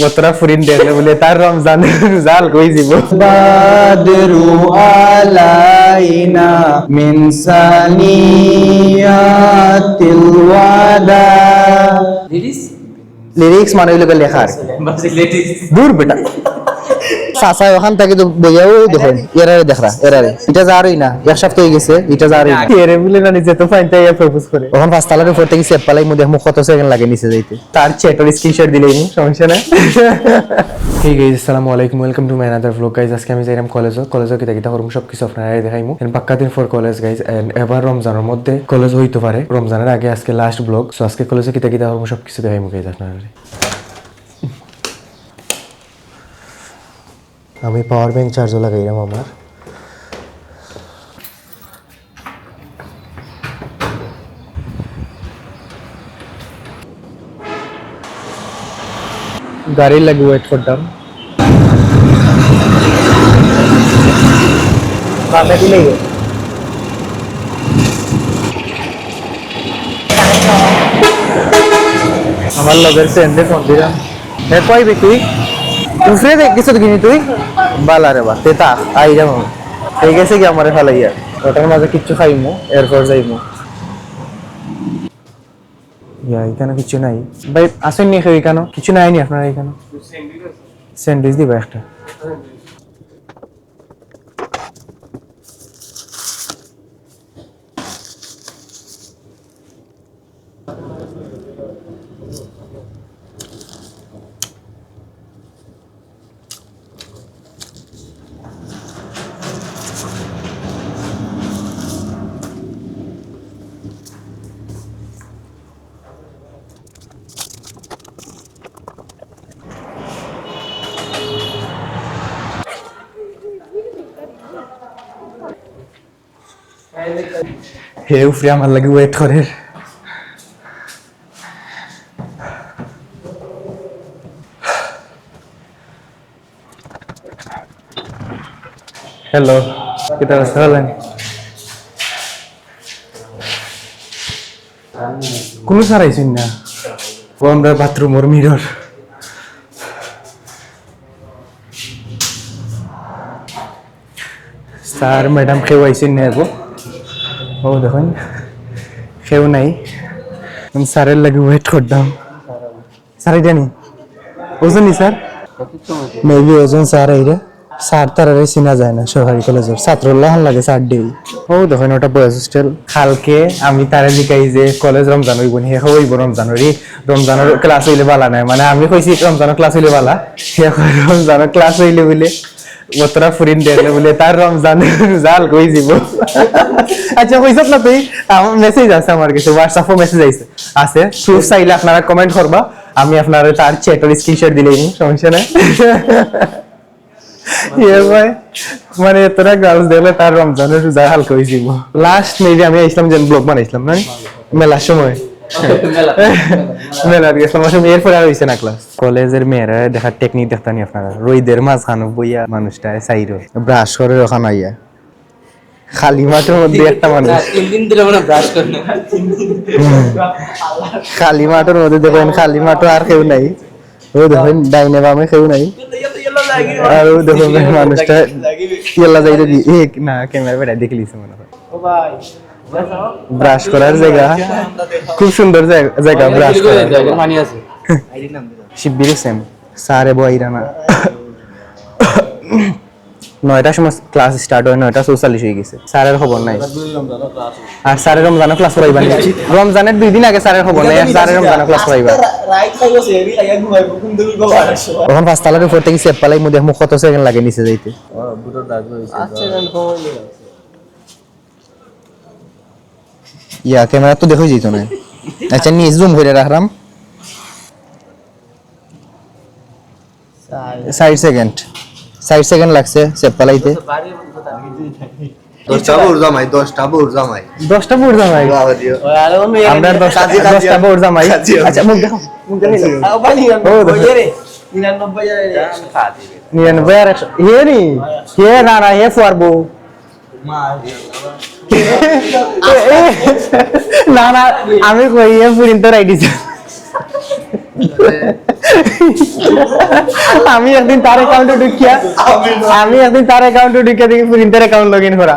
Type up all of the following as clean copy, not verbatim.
ওতরা ফুরিন দেখলে বলে তার রমজান জাল কই যাব বাদরু আলাইনা মিন সানিয়াতিল ওয়াদা লিরিক্স মানে হইলো লেখা আর দূর বেটা সাসা ওখান থেকে তো বইয়াও দেখেন এরারে দেখরা এরারে এটা যারই না এক সপ্তাহ হয়ে গেছে এটা যারই না এরে বলে না নিচে তো ফাইন তাই প্রপোজ করে ওখান পাঁচ তালার উপর থেকে সেভ পালাই মধ্যে মুখ কত সেকেন্ড লাগে নিচে যাইতে তার চ্যাটের স্ক্রিনশট দিলেই সমস্যা না Hey guys, assalamu alaikum. Welcome to my another vlog guys. আজকে আমি যাইরাম কলেজে কিতা করব সব কিছু আপনারা দেখাইমু। এন্ড পাক্কা দিন ফর কলেজ গাইস এন্ড এবার রমজানের মধ্যে কলেজ হইতে পারে। রমজানের আগে আজকে লাস্ট ব্লগ। সো আজকে কলেজে কিতা করব সব কিছু দেখাইমু গাইস আপনারা। আমি পাওয়ার ব্যাংক চার্জও লাগাইলাম আমার। গাড়ি লাগি ওয়েট করতাম বামে দিলে আমার লগের ফ্রেন্ডে ফোন দিলাম হে কইবি তুই উফরে দেখ কিছু কিনি তুই বালা রে বা তেতা আই যাবো এই গেছে কি আমারে ফালাইয়া ওটার মাঝে কিচ্ছু খাইমু এরপর যাইমু ইয়া এখানে কিছু নাই ভাই আসেন নি খাই কেন কিছু নাই নি আপনারা এখানে স্যান্ডউইচ দিবা একটা হে উফরে আমার লাগে ওয়েট করে হ্যালো কিটা হলেন কোনো সারাইছেন না ও আমরা বাথরুম ওর মিরর স্যার ম্যাডাম কেউ আইসেন না গো ও দেখুন কেউ নাই আমি স্যারের লাগে ওয়েট করতাম স্যার এটা নি ওজন নি স্যার মেবি ওজন স্যার এইটা স্যার তারারে চিনা যায় না সরকারি কলেজের ছাত্রুল্লাহ লাগে স্যার ডে ও দেখুন ওটা বয়েজ হোস্টেল কালকে আমি তারে জিকাই যে কলেজ রমজান হইব নি হইব রমজানেরই রমজানের ক্লাস হইলে বালা নাই মানে আমি কইছি রমজানের ক্লাস হইলে বালা সে রমজানের ক্লাস হইলে বলে ওতরা ফুরিন দেখলে বলে তার রমজান জাল কই যাব আচ্ছা কইছত না তুই আমার মেসেজ আছে আমার কাছে হোয়াটসঅ্যাপে মেসেজ আইছে আছে প্রুফ চাইলে আপনারা কমেন্ট করবা আমি আপনারা তার চ্যাটের স্ক্রিনশট দিলেই সমস্যা নাই ইয়ে ভাই মানে তোরা গার্লস দেখলে তার রমজানের রোজা হালকা হয়ে যাব লাস্ট মেবি আমি আইছিলাম যে ব্লগ বানাইছিলাম না মেলার সময় মেলার গেছিলাম আসলে এরপরে আর হইছে না ক্লাস কলেজের মেয়েরা দেখার টেকনিক দেখতানি আপনারা রইদের মাঝখানে বইয়া মানুষটা সাইরো ব্রাশ করে ওখানে আইয়া খালি মাঠের মধ্যে একটা মানুষ 3 দিন ধরে মানে ব্রাশ করে না খালি মাঠের মধ্যে দেখেন খালি মাঠও আর কেউ নাই ও দেখেন ডাইনে বামে কেউ নাই আর ও দেখো মানুষটা ইয়েলা যাইতে দি এক না ক্যামেরা বেটা দেখে লিছে মনে হয় ও ভাই ব্রাশ করার জায়গা খুব সুন্দর জায়গা ব্রাশ করার জায়গা মানি আছে আইডি নাম দিও শিববির সেম সারে বইরা না 9টার সময় ক্লাস স্টার্ট হয় 9:44 হয়ে গেছে স্যারের খবর নাই আর স্যারের রমজানের ক্লাস করাইবা রমজানের 2 দিন আগে স্যারের খবর নাই স্যারের রমজানের ক্লাস করাইবা রাইট লাগছে এরি লাগা ঘুমাই কোন দিন গোবা ওখান পাঁচ তালার উপর থেকে সেভ পালাই মধ্যে মুখ কত সেকেন্ড লাগে নিচে যাইতে দুটোর দাগ হইছে আচ্ছা জান খবর নেই ইয়া ক্যামেরা তো দেখই যাইতো না আচ্ছা নি জুম করে রাখলাম 60 সেকেন্ড লাগছে সেভ পালাইতে 10টা বোর জামাই আমরা 10টা বোর জামাই আচ্ছা মুখ দেখো রে 99 আর 100 হে নি হে না হে ফরবো না আমি কই এ পুরিন তো রাইট দিছি আমি একদিন তার অ্যাকাউন্টে ঢুকিয়া দেখি প্রিন্টার অ্যাকাউন্ট লগ ইন করা।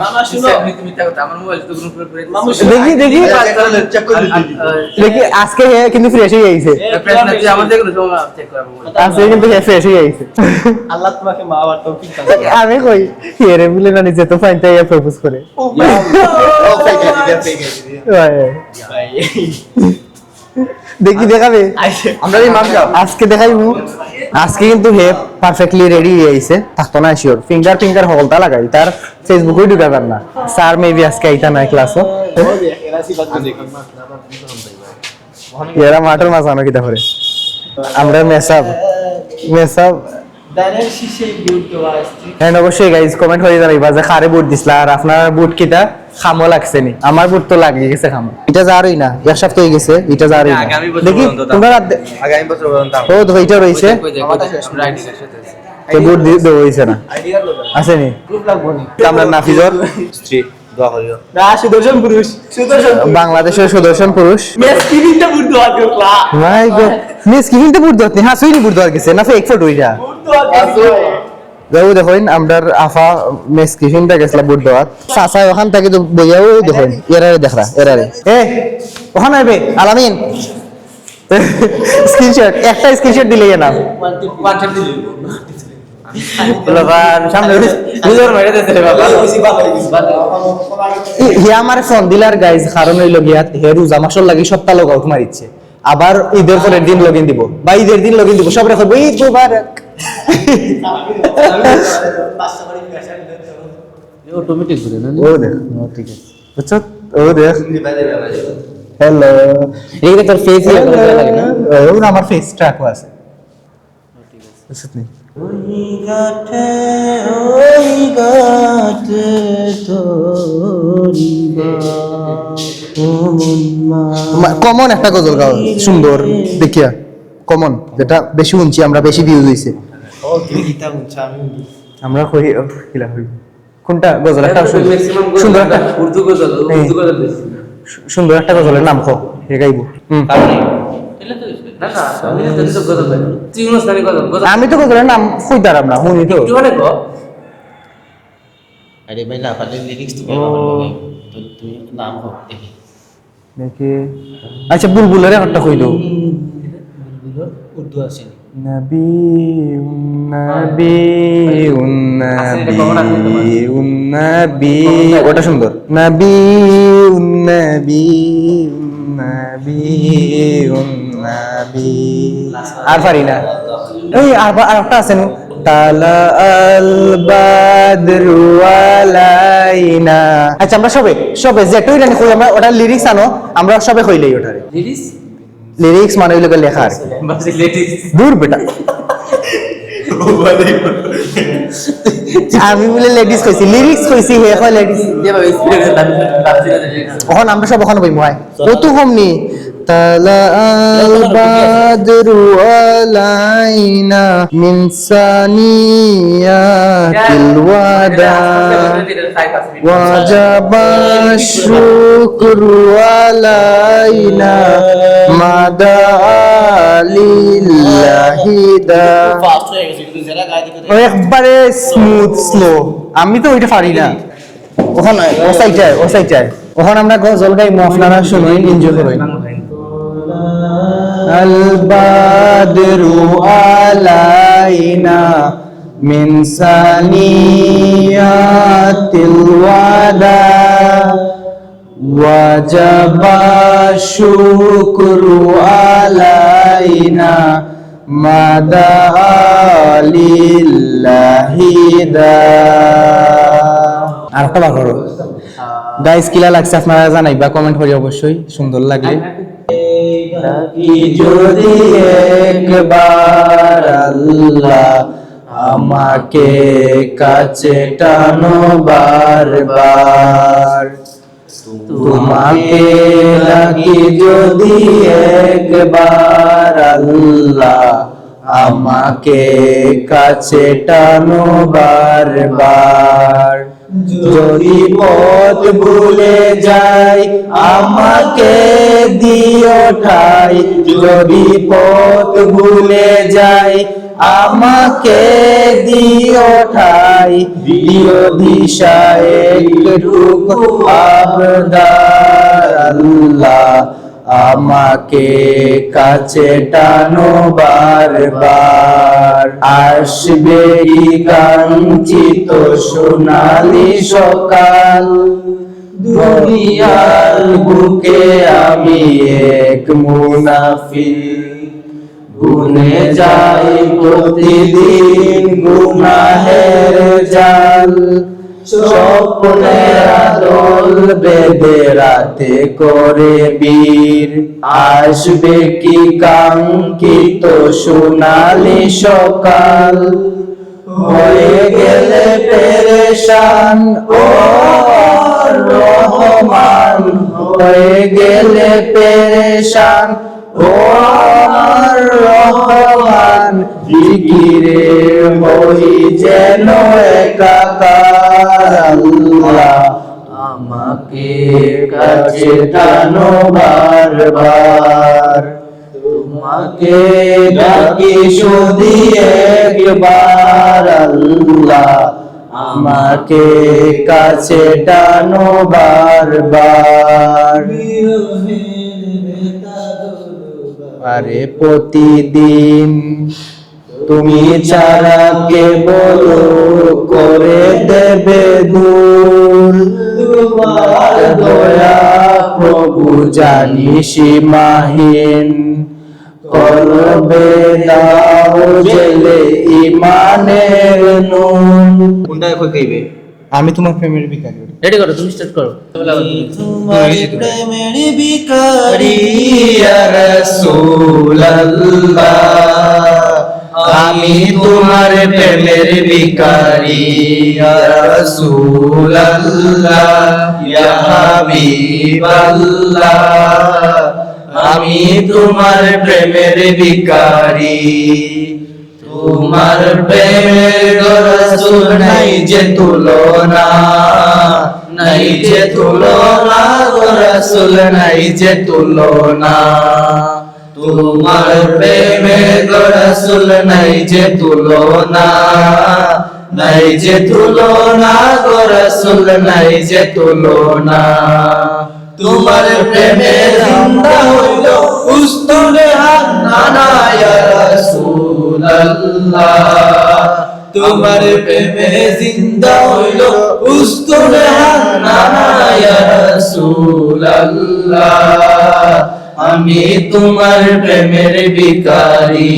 দেখি আজকে কিন্তু ফ্রেশ হয়ে গেছে, আজকে কিন্তু ফ্রেশ হয়ে গেছে। আল্লাহ তোমাকে মা আর তৌফিক দান। আমি কই এরে বলে না নিজে তো ফাইনটা প্রপোজ করে। দেখি দেখাবে আমরা এই মান যাও আজকে দেখাইবো। আজকে কিন্তু হে পারফেক্টলি রেডি হয়ে আইছে, থাকতো না শিওর। ফিঙ্গার হলতা লাগাই তার ফেসবুকে ঢুকা পার না। স্যার মেবি আজকে আইতা না ক্লাসও। এরা মাঠের মাছ আনো কিতা করে। আমরা মেসাব দানের শীষে বুট দেওয়া আছে। এন্ড অবশ্যই গাইস কমেন্ট করে জানাইবা যে কারে বুট দিছলা আর আপনার বুট কিটা খামো লাগছে নি। আমার বুট তো লাগিয়ে গেছে খামো, এটা যারই না এক সপ্তাহ হয়ে গেছে, এটা যারই না। দেখি তোমরা আগামী বছর পর্যন্ত ও তো এটা রইছে কে বুট দিতে হইছে না আসেনি গ্রুপ লাগবো নি আমরা নাফিজর স্ত্রী দোয়া করিও না। সুদর্শন পুরুষ বাংলাদেশের সুদর্শন পুরুষ মেস কিনিতে বুট দেওয়া গেলা মাই গড মিস কি কিন্তু বুট দতে হ্যাঁ সুইনি বুট দর গেছে না ফেক ফটো হইরা বুট দেওয়া গেছে। যাও দেখুন আমরার আফা মেস কি হিনটা গেছলা বুট দেওয়াত চাচা ওখান থেকে তো বইয়াও দেখুন এরারে দেখরা এরারে এ ওখানে আইবে আলামিন স্ক্রিনশট একটা স্ক্রিনশট দিলেই না ওয়ান চ্যাপ দিলি বাবা সামনে বুঝর মাইরা দিতে বাবা বেশি ভালো হে আমার ফোন দিলার গাইজ কারণ হইল গিয়া হে রোজা মাসর লাগি সপ্তাহ লগ আউট মারিচ্ছে, আবার ঈদের পরের দিন লগইন দিব বা ঈদের দিন লগইন দিব, সব রাখবো ঈদ মুবারক। অটোমেটিক করে না ও দেখ ঠিক আছে বুঝছো ও দেখ হ্যালো এইটা তোর ফেস লাগে না ও আমার ফেস ট্র্যাকও আছে ঠিক আছে বুঝছ নি ওই গাতে তোরিবা কমন একটা গজল গাও সুন্দর দেখিয়া কমন যেটা বেশি শুনছি আমরা, বেশি ভিউজ হইছে। ও তুমি গীতা শুনছ আমি আমরা কই কিলা হই কোনটা গজল একটা সুন্দর একটা উর্দু গজল বেশি সুন্দর একটা গজলের নাম কও হে গাইবো। আমি তো গজলের নাম কইতারাম না শুনি তো আরে ভাই না পারলে লিরিক্স তুমি তো তুমি নাম হোক দেখি দেখি আচ্ছা বুলবুলের একটা কই দাও উর্দু আছে নবী নবী নবী ওটা সুন্দর নবী নবী নবী নবী আর পারি না এই আর একটা আছে নো তালা আল বাদরু আলাইনা। আচ্ছা আমরা সবে যেটাই জানি কই আমরা ওটা লিরিক্স আনো আমরা সবে কইলেই ওটারে লিরিক্স মানে হইলো লেখা আর দূর বেটা আমি বলে লেডিস কইছি লিরিক্স কইছি হে কয় লেডিস ওখানে আমরা সব ওখানে বইমু হয় ও তো কমনি তালা আল বাদরু আলাইনা মিন সানিয়াতিল ওয়াদা ওয়াজাবা শুকরু আলাইনা মাদা লিল্লাহি দা ফাস্ট হয়ে গেছে কিন্তু যারা গায় দিতে ও একবারে স্মুথ স্লো আমি তো ওইটা পারি না ওখানে ও সাইডটায় ওখানে আমরা গজল গাইমু আপনারা শুনুন এনজয় করুন আল বাদরু আলাইনা মিন সানিয়াতিল ওয়াদা ওয়াজাবা শুকরু আলাইনা মাদা লিল্লাহি দা। আর একটা বার করো গাইস কিলা লাগছে আপনারা জানাইবা কমেন্ট করে অবশ্যই সুন্দর লাগলে। যদি একবার আল্লাহ আমাকে কাছে টানো বারবার, তোমাকে লাগি যদি একবার আল্লাহ আমাকে কাছে টানো বারবার। যদি পথ ভুলে যাই আমাকে দিও ঠাই, যদি পথ ভুলে যাই আমাকে দিও ঠাই, দিও দিশা একটুকু আবদার আল্লাহ, আমাকে কাছে টানো বারবার। আসবে কি কাঙ্ক্ষিত সোনালি সকাল, দুনিয়ার বুকে আমি এক মুনাফিক, গুনে যাই প্রতিদিন গুনাহের জাল, স্বপ্নের আদল বেঁধে রাতে করে বীর। আসবে কি কাঙ্ক্ষিত সোনালি সকাল, হয়ে গেলে পেরেশান ও রহমান, হয়ে গেলে পেরেশান ও আমার রহমান, জিকিরে হই যেন একাকার আল্লাহ, আমাকে কাছে টানো বারবার। তোমাকে ডাকি শুধু একবার আল্লাহ, আমাকে কাছে টানো বারবার। আরে প্রতিদিন তুমি ছাড়া কে বলো করে দেবে দূর, তোমার দয়া প্রভু জানি সীমাহীন, কলবে দাও জেলে ইমানের নুন। কোনটা কই কইবে? আমি তোমার প্রেমের ভিখারি। রেডি করো, তুমি স্টার্ট করো। তোমার প্রেমের ভিখারি ইয়া রাসূলুল্লাহ, আমি তোমার প্রেমের ভিখারি ইয়া রাসূলুল্লাহ, ইয়া হাবিবাল্লাহ, আমি তোমার প্রেমের ভিখারি। তোমার প্রেমের রাসূল নাই যে তুলনা, নাই যে তুলনা গো রাসূল, নাই যে তুলনা। তোমার প্রেমের রাসূল নাই যে তুলনা, নাই যে তুলনা গো রাসূল, নাই যে তুলনা। তোমার প্রেমে জিন্দা হইল উস্তুরে হান্নানা ইয়া রাসূলুল্লাহ, তোমার প্রেমে জিন্দা হইল উস্তুরে হান্নানা ইয়া রাসূলুল্লাহ, আমি তোমার প্রেমের ভিখারি,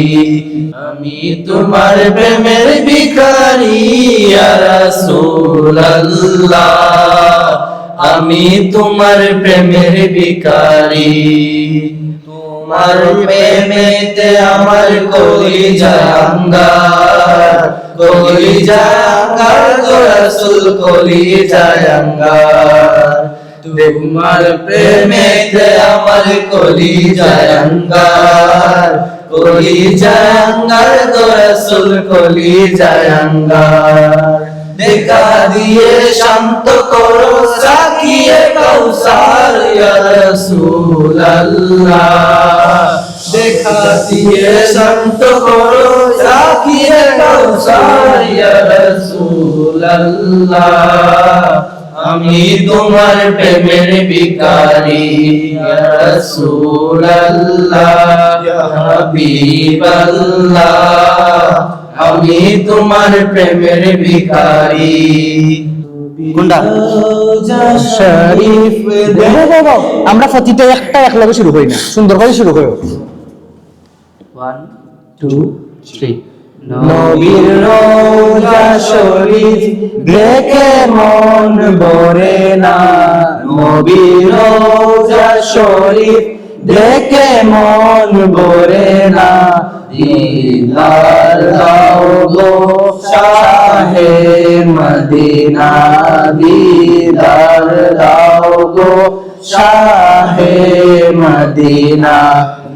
আমি তোমার প্রেমের ভিখারি ইয়া রাসূলুল্লাহ, আমি তোমার প্রেমের ভিখারি। তোমার প্রেমেতে আমার কলিজা আঙ্গার, কলিজা আঙ্গার গো রাসূল, কলিজা আঙ্গার। তোমার প্রেমেতে আমার কলিজা আঙ্গার, কলিজা আঙ্গার গো রাসূল, কলিজা আঙ্গার। দেখা দিয়ে শান্ত করো সাকিয়ে কাউসার ইয়া রাসূলুল্লাহ, দেখা দিয়ে শান্ত করো সাকিয়ে কাউসার ইয়া রাসূলুল্লাহ, আমি তোমার প্রেমের ভিখারি ইয়া রাসূলুল্লাহ, ইয়া হাবিবাল্লাহ, আমি তোমার প্রেমের ভিখারি। কোনটা? শরীফ আমরা প্রতিটা একটা একলগে শুরু করি না, সুন্দর করে শুরু করো। 1 2 3 নবীর রোজা শরীফ দেখে মন ভরে না, নবীর রোজা শরীফ দেখে মন ভরে না, দিদার দাও গো শাহে মদিনা, দিদার দাও গো শাহে মদিনা।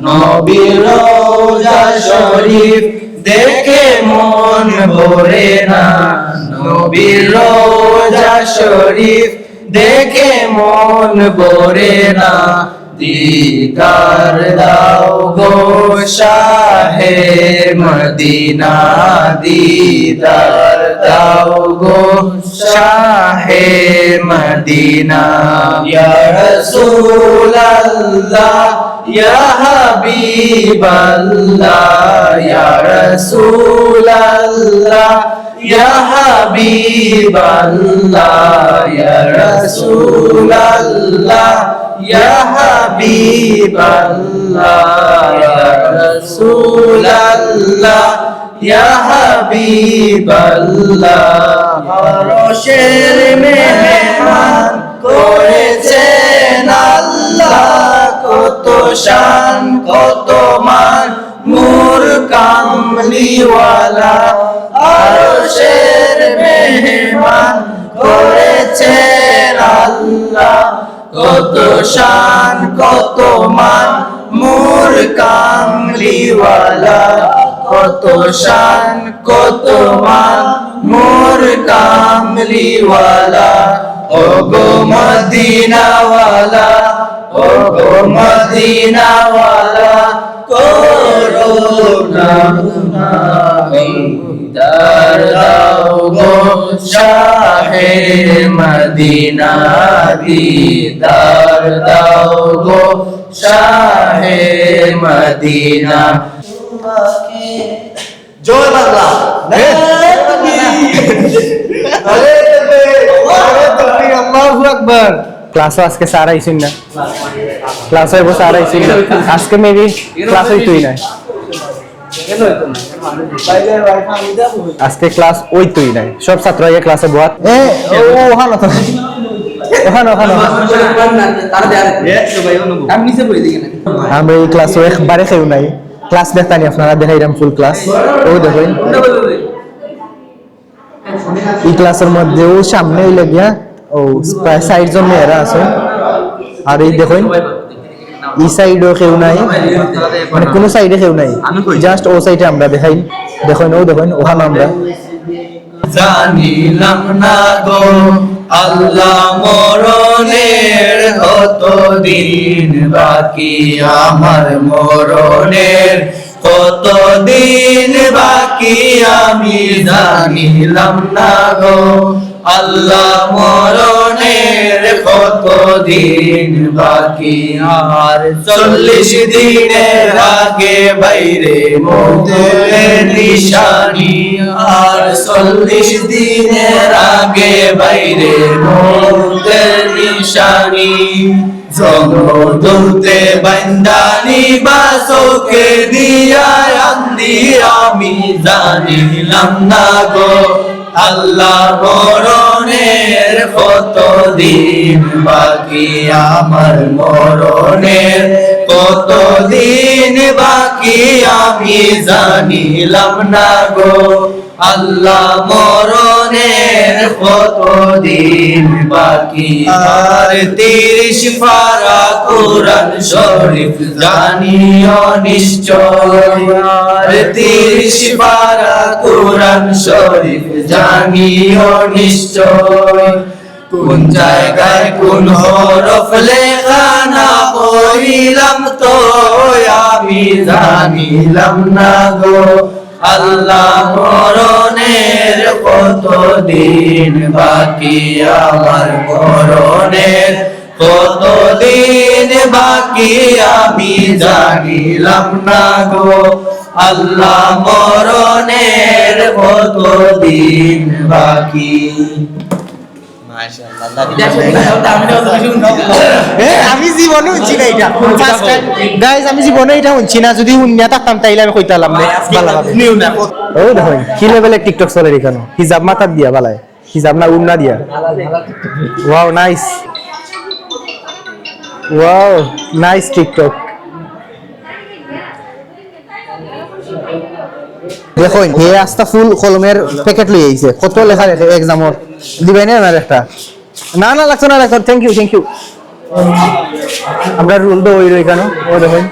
নবীর রোজা শরীফ দেখে মন ভরে না, নবীর রোজা শরীফ দেখে মন ভরে না, দিদার দাও গো শাহে মদিনা, দিদার দাও গো শাহে মদিনা। ইয়া রাসূলুল্লাহ ইয়া হাবিবাল্লাহ, ইয়া রাসূলুল্লাহ ইয়া হাবিবাল্লাহ, ইয়া রাসূলুল্লাহ ইয়া হাবিবাল্লাহ, ইয়া রাসূলুল্লাহ ইয়া হাবিবাল্লাহ। আরশের মেহমান করেছেন আল্লাহ, কত শান কত মান নূর কামলিওয়ালা। আরশের মেহমান করেছেন আল্লাহ, কত শান কত মান নূর কামলিওয়ালা, কত শান কত মান নূর কামলিওয়ালা। ও গো মদিনাওয়ালা, ও গো মদিনাওয়ালা, করুণা দিদার দাও গো শাহে মদিনা, দিদার দাও গো শাহে মদিনা। জয় বাংলা। আল্লাহু আকবার। ক্লাসও আজকে স্যার আইছেন না, ক্লাস হইব স্যার আইছেন না আজকে, মেবি ক্লাস হইতই না আজকে, ক্লাস হইতই নাই। সব ছাত্র আগে ক্লাসে বহাত ওখানে তো আমরা এই ক্লাসও একবারে কেউ নাই। ক্লাস দেখতানি আপনারা দেখাইলাম ফুল ক্লাস। ও দেখেন এই ক্লাসের মধ্যেও সামনে হইলে গিয়া ও প্রায় 60 জন মেয়েরা আছে। আর এই দেখুন এই সাইডও কেউ নাই, মানে কোনো সাইডে কেউ নাই, জাস্ট ও সাইডে আমরা দেখাই। দেখুন ও দেখুন ওখানে আমরা জানিলাম না গো আল্লাহ মরণের কত দিন বাকি, আমার মরণের কত দিন বাকি, আমি জানিলাম না গো আল্লাহ মরণের কত দিন বাকি। আর 40 দিনের আগে বাইরে মৌতের নিশানি, আর 40 দিনের আগে বাইরে মৌতের নিশানি। জমদূতে বান্দানি বাসোকে দিয়া আন্দি, আমি জানিলাম না গো আল্লাহ মরণের কত দিন বাকি, আমার মরণের কত দিন বাকি, আমি জানিলাম না গো আল্লাহ মরণের কত দিন বাকি। আর 30 পারা কোরআন শরীফ জানিও নিশ্চয়, আর 30 পারা কোরআন শরীফ জানিও নিশ্চয়। কোন জায়গায় কোন হরফ লেখা না পড়িলাম তো আমি জানিলাম না গো আল্লাহ মরণের কত দিন বাকি, আমার মরণের কত দিন বাকি, আমি জানিলাম না গো আল্লাহ মরণের কত দিন বাকি। আমি জীবনে শুনছি না এটা, গাইস আমি জীবনে এটা শুনছি না। যদি শুনিয়া থাকতাম তাইলে আমি কইতালাম না। ও দেখুন কি লেভেলের টিকটক চলে এখানে, হিজাব মাথার দিয়া বালায়, হিজাব না উন্না দিয়া। Wow nice, wow nice TikTok. দেখুন হে আস্তা ফুল কলমের প্যাকেট লই আইছে, কত লেখা রেখে এক্সামর দিবেন না একটা। না না লাগছে না, লাগছে। Thank you thank you. আমরা রুল দো ওই এখানে ও দেখুন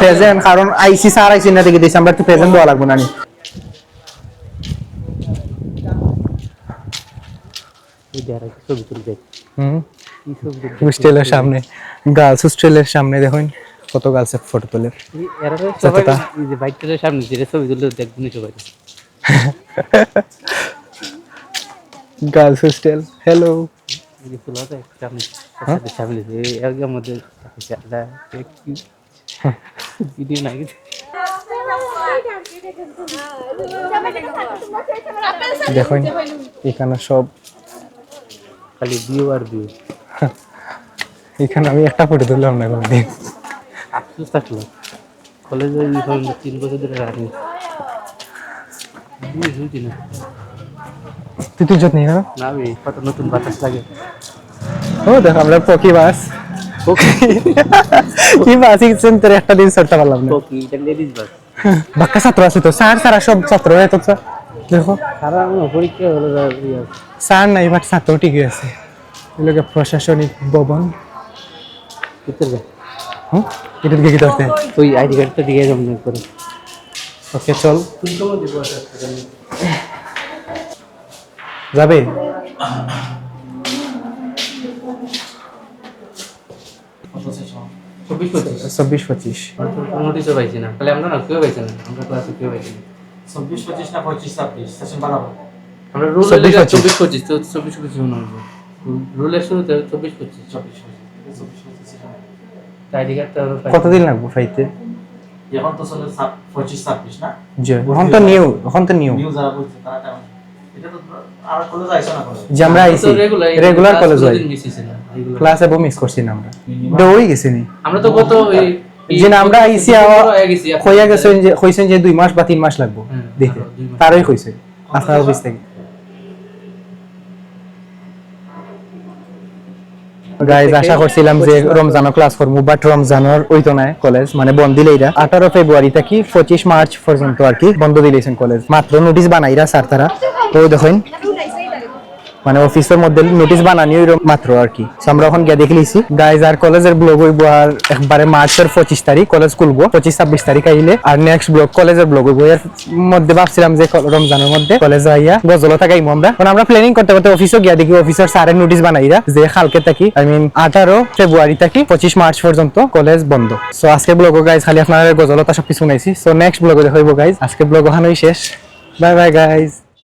প্রেজেন্ট, কারণ আইসি স্যার আইসি না দেখে দিয়েছি আমরা একটু প্রেজেন্ট দেওয়া লাগবে না। এই দেয়ার একটা ছবি তুলতে হুম কি ছবি তুলতে হোস্টেলের সামনে গার্লস হোস্টেলের সামনে দেখুন কত গার্লসের ফটো তোলে এরা তো সবাই যতটা। এই যে বাইকটার সামনে যে ছবি তুলতে দেখবেন সবাই গার্লস হোস্টেল হ্যালো এই যে ফুল আছে সামনে সাথে সামনে যে এর মধ্যে এটা কি ভিডিও নাই দেখুন এখানে সব খালি ভিউ আর ভিউ এখানে আমি একটা ফটো তুললাম না কোনদিন আফসোস থাকলো কলেজে ইউনিফর্ম 3 বছর ধরে রাখি বুঝি না তুই তুই যত্ন নিয়ে না আমি কত নতুন বাতাস লাগে ও দেখো আমরা পকি বাস কি বাস ইচ্ছেন তোর একটা দিন সরতে পারলাম না কি এটা লেডিস বাস বাক্কা ছাত্র আছে তো সারা সব ছাত্র তো দেখো সারা আমার পরীক্ষা হলো স্যার নাই বাট ছাত্র ঠিকই আছে এগুলোকে প্রশাসনিক ভবন ভিতরে হুম এটা দিকে কি ধরতে ওই আইডি কার্ডটা দিয়ে যাবেন করে ওকে চল যাবে চব্বিশ পঁচিশ নোটিশও পাইছি না তাহলে আমরা না কেউ পাইছি না আমরা ক্লাসে কেউ পাইছি না 24-25 না 25-26 সেশন বাড়াবো আমরা রুল 24-25 24-25 তো 24-25 মনে হয় রুলের শুরুতে 24-25 আইডি কার্ডটা কতদিন লাগবে ফাইতে এখন তো চলে 25-26 না যে এখন তো নিউ নিউ যারা বলছে তারা তেমন এটা তো আর কলেজ আইছো না কলেজ যে আমরা আইছি রেগুলার কলেজ হয় মিস হইছে না ক্লাসে বউ মিস করছি না আমরা দৌড়ই গেছি নি আমরা তো কত যে না আমরা আইছি কইয়া গেছেন যে কইছেন যে 2 মাস বা 3 মাস লাগবে হ্যাঁ, দেখতে আরো 2 মাস। তারই কইছে আপনার অফিস থেকে গাইজ আশা করছিলাম যে রমজানও ক্লাস করবো বাট রমজানের ওই তো নাই কলেজ মানে বন্ধ দিলেইরা 18 ফেব্রুয়ারি থেকে 25 মার্চ পর্যন্ত আর কি বন্ধ দিলেছেন কলেজ মাত্র নোটিশ বানাইরা স্যার তারা তো দেখেন মানে অফিসের মধ্যে নোটিশ বানানিও মাত্র আর কি So আমরা এখন গিয়ে দেখে লিছি গাইজ আর কলেজের ব্লগ হইব আর একবারে মার্চের 25 তারিখ কলেজ খুলবো 25-26 তারিখ আইলে আর নেক্সট ব্লগ কলেজের ব্লগ হইব এর মধ্যে ভাবছিলাম যে রমজানের মধ্যে কলেজ আইয়া গজল থাকাইমু আমরা প্ল্যানিং করতে করতে অফিসে গিয়া দেখি অফিসার স্যারের নোটিশ বানাইরা যে কালকে থাকি আই মিন 18 ফেব্রুয়ারি থেকে 25 মার্চ পর্যন্ত কলেজ বন্ধ সো আজকে ব্লগ গাইজ খালি আপনাদের গজলতা সবকিছু শুনাইছি সো নেক্সট ব্লগে দেখাইবো গাইজ আজকে ব্লগ ওখানেই শেষ বাই বাই গাইজ